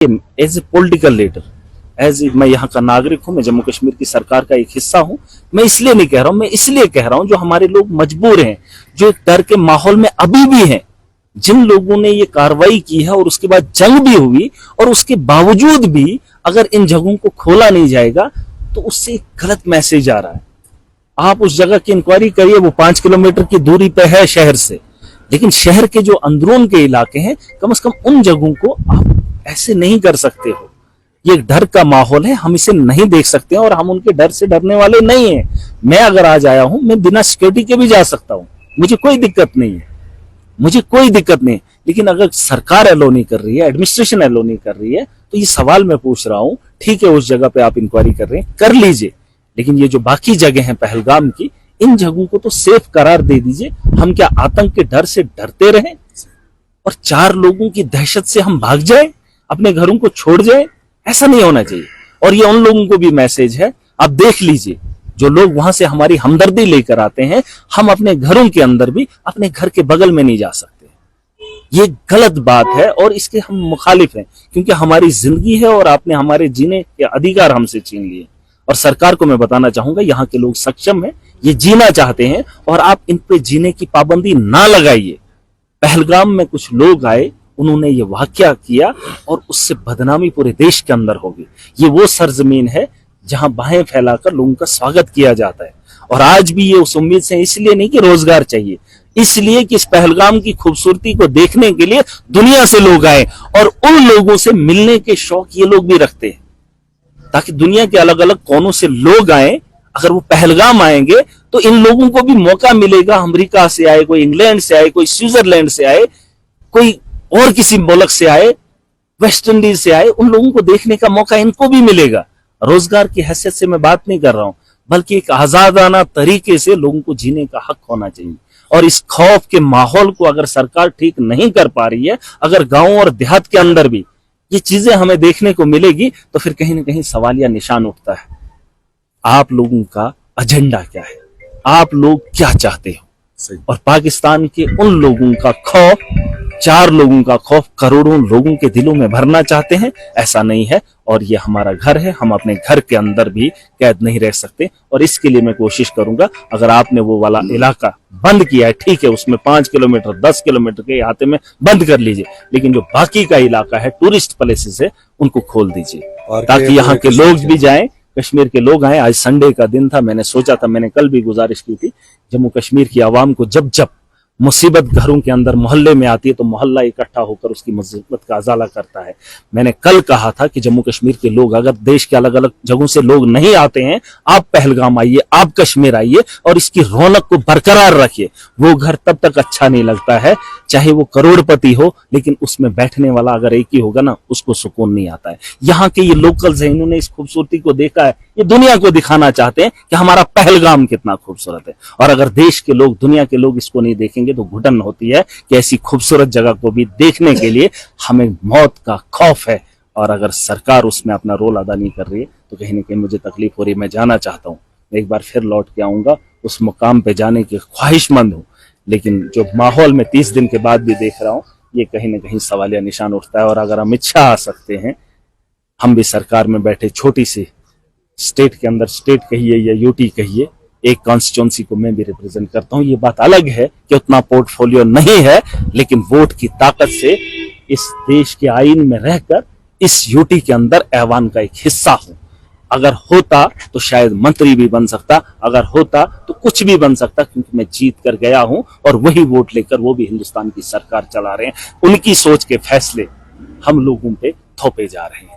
As a political leader, मैं यहाँ का नागरिक हूँ, मैं जम्मू कश्मीर की सरकार का एक हिस्सा हूँ। मैं इसलिए नहीं कह रहा हूँ, मैं इसलिए कह रहा हूँ जो हमारे लोग मजबूर हैं, जो एक डर के माहौल में अभी भी हैं, जिन लोगों ने ये कार्रवाई की है और उसके बाद जंग भी हुई और उसके बावजूद भी अगर इन जगहों को खोला नहीं जाएगा तो उससे एक गलत मैसेज आ रहा है। आप उस जगह की इंक्वायरी करिए, वो 5 किलोमीटर की दूरी पे है शहर से, लेकिन शहर के जो अंदरून के इलाके हैं, कम से कम उन जगहों को आप ऐसे नहीं कर सकते हो। ये डर का माहौल है, हम इसे नहीं देख सकते हैं और हम उनके डर से डरने वाले नहीं हैं। मैं अगर आज आया हूं, मैं बिना सिक्योरिटी के भी जा सकता हूं, मुझे कोई दिक्कत नहीं है, मुझे कोई दिक्कत नहीं। लेकिन अगर सरकार अलो नहीं कर रही है, एडमिनिस्ट्रेशन अलो नहीं कर रही है, तो ये सवाल मैं पूछ रहा हूं, ठीक है उस जगह पे आप इंक्वायरी कर रहे हैं, कर लीजिए, लेकिन ये जो बाकी जगह हैं पहलगाम की, इन जगहों को तो सेफ करार दे दीजिए। हम क्या आतंक के डर से डरते रहें और 4 लोगों की दहशत से हम भाग जाएं, अपने घरों को छोड़ जाएं? ऐसा नहीं होना चाहिए। और ये उन लोगों को भी मैसेज है, आप देख लीजिए, जो लोग वहां से हमारी हमदर्दी लेकर आते हैं, हम अपने घरों के अंदर भी अपने घर के बगल में नहीं जा सकते। ये गलत बात है और इसके हम मुखालिफ हैं, क्योंकि हमारी जिंदगी है और आपने हमारे जीने के अधिकार हमसे छीन लिए। और सरकार को मैं बताना चाहूंगा, यहाँ के लोग सक्षम हैं, ये जीना चाहते हैं और आप इन पे जीने की पाबंदी ना लगाइए। पहलगाम में कुछ लोग आए, उन्होंने ये वाकया किया और उससे बदनामी पूरे देश के अंदर होगी। ये वो सरजमीन है जहां बाहें फैलाकर लोगों का स्वागत किया जाता है। और आज भी ये उस उम्मीद से, इसलिए नहीं कि रोजगार चाहिए, इसलिए कि इस पहलगाम की खूबसूरती को देखने के लिए दुनिया से लोग आए और उन लोगों से मिलने के शौक ये लोग भी रखते हैं, ताकि दुनिया के अलग अलग कोनों से लोग आए। अगर वो पहलगाम आएंगे तो इन लोगों को भी मौका मिलेगा, अमेरिका से आए, कोई इंग्लैंड से आए, कोई स्विट्जरलैंड से आए, कोई और किसी मुल्क से आए, वेस्ट इंडीज से आए, उन लोगों को देखने का मौका इनको भी मिलेगा। रोजगार की हैसियत से मैं बात नहीं कर रहा हूं, बल्कि एक आजादाना तरीके से लोगों को जीने का हक होना चाहिए। और इस खौफ के माहौल को अगर सरकार ठीक नहीं कर पा रही है, अगर गांव और देहात के अंदर भी ये चीजें हमें देखने को मिलेगी, तो फिर कहीं ना कहीं सवालिया निशान उठता है। आप लोगों का एजेंडा क्या है, आप लोग क्या चाहते हो? और पाकिस्तान के उन लोगों का खौफ, 4 लोगों का खौफ करोड़ों लोगों के दिलों में भरना चाहते हैं, ऐसा नहीं है। और ये हमारा घर है, हम अपने घर के अंदर भी कैद नहीं रह सकते। और इसके लिए मैं कोशिश करूंगा, अगर आपने वो वाला इलाका बंद किया है, ठीक है, उसमें 5 किलोमीटर 10 किलोमीटर के अहाते में बंद कर लीजिए, लेकिन जो बाकी का इलाका है, टूरिस्ट प्लेसेस है, उनको खोल दीजिए, ताकि यहाँ के लोग भी जाएं, कश्मीर के लोग आए। आज संडे का दिन था, मैंने सोचा था, मैंने कल भी गुजारिश की थी, जम्मू कश्मीर की आवाम को जब जब मुसीबत घरों के अंदर मोहल्ले में आती है तो मोहल्ला इकट्ठा होकर उसकी मुसीबत का अजाला करता है। मैंने कल कहा था कि जम्मू कश्मीर के लोग, अगर देश के अलग अलग जगहों से लोग नहीं आते हैं, आप पहलगाम आइए, आप कश्मीर आइए और इसकी रौनक को बरकरार रखिए। वो घर तब तक अच्छा नहीं लगता है चाहे वो करोड़पति हो, लेकिन उसमें बैठने वाला अगर एक ही होगा ना, उसको सुकून नहीं आता है। यहाँ के ये लोकल्स हैं, इन्होंने इस खूबसूरती को देखा है, ये दुनिया को दिखाना चाहते हैं कि हमारा पहलगाम कितना खूबसूरत है। और अगर देश के लोग, दुनिया के लोग इसको नहीं देखेंगे तो घुटन होती है कि ऐसी खूबसूरत जगह को भी देखने के लिए हमें मौत का खौफ है। और अगर सरकार उसमें अपना रोल अदा नहीं कर रही है तो कहीं ना कहीं मुझे तकलीफ हो रही है। मैं जाना चाहता हूँ, एक बार फिर लौट के आऊंगा, उस मुकाम पे जाने की ख्वाहिशमंद हूँ, लेकिन जो माहौल में 30 दिन के बाद भी देख रहा हूँ, ये कहीं ना कहीं सवालिया निशान उठता है। और अगर अमित शाह आ सकते हैं, हम भी सरकार में बैठे छोटी सी स्टेट के अंदर, स्टेट कहिए या यूटी कहिए, एक कॉन्स्टिट्यूंसी को मैं भी रिप्रेजेंट करता हूं। ये बात अलग है कि उतना पोर्टफोलियो नहीं है, लेकिन वोट की ताकत से इस देश के आईन में रहकर इस यूटी के अंदर ऐवान का एक हिस्सा हूं। अगर होता तो शायद मंत्री भी बन सकता, अगर होता तो कुछ भी बन सकता, क्योंकि मैं जीत कर गया हूं और वही वोट लेकर वो भी हिंदुस्तान की सरकार चला रहे हैं। उनकी सोच के फैसले हम लोगों पे थोपे जा रहे हैं।